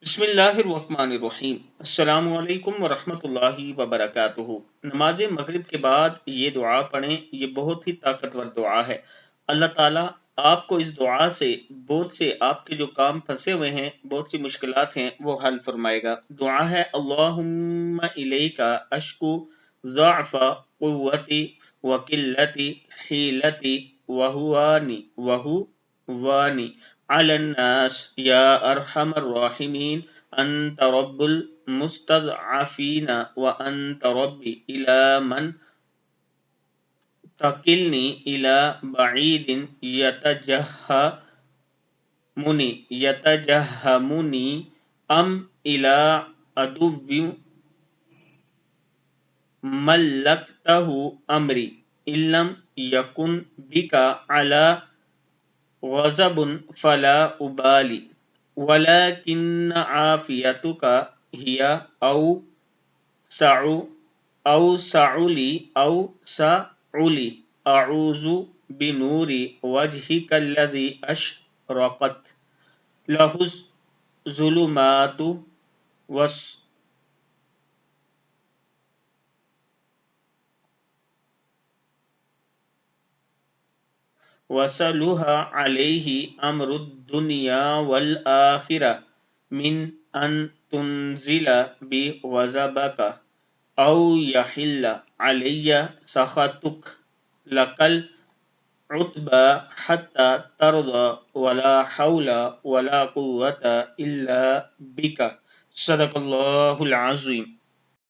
بسم اللہ الرحمن الرحیم۔ السلام علیکم ورحمۃ اللہ وبرکاتہ۔ نماز مغرب کے بعد یہ دعا پڑھیں، یہ بہت ہی طاقتور دعا ہے۔ اللہ تعالیٰ آپ کو اس دعا سے بہت سے آپ کے جو کام پھنسے ہوئے ہیں، بہت سی مشکلات ہیں، وہ حل فرمائے گا۔ دعا ہے اللہم الیک اشکو ضعف قوتی وقلتی حیلتی وہوانی علی الناس یا ارحم الراحمین انت رب المستضعفین وانت ربی الی من تکلنی الی بعید یتجہمنی ام الی عدو ملکتہ امری ان لم یکن بک علی غضب فلا ابالی ولكن عافيتك هي أوسع لي أعوذ بنور وجهك الذي أشرقت له الظلمات وصلها عليه أمر الدنيا والآخرة من أن تنزل بغضبك أو يحل علي سخطك لك العتبى حتى ترضى ولا حول ولا قوة إلا بك۔ صدق اللہ العظیم۔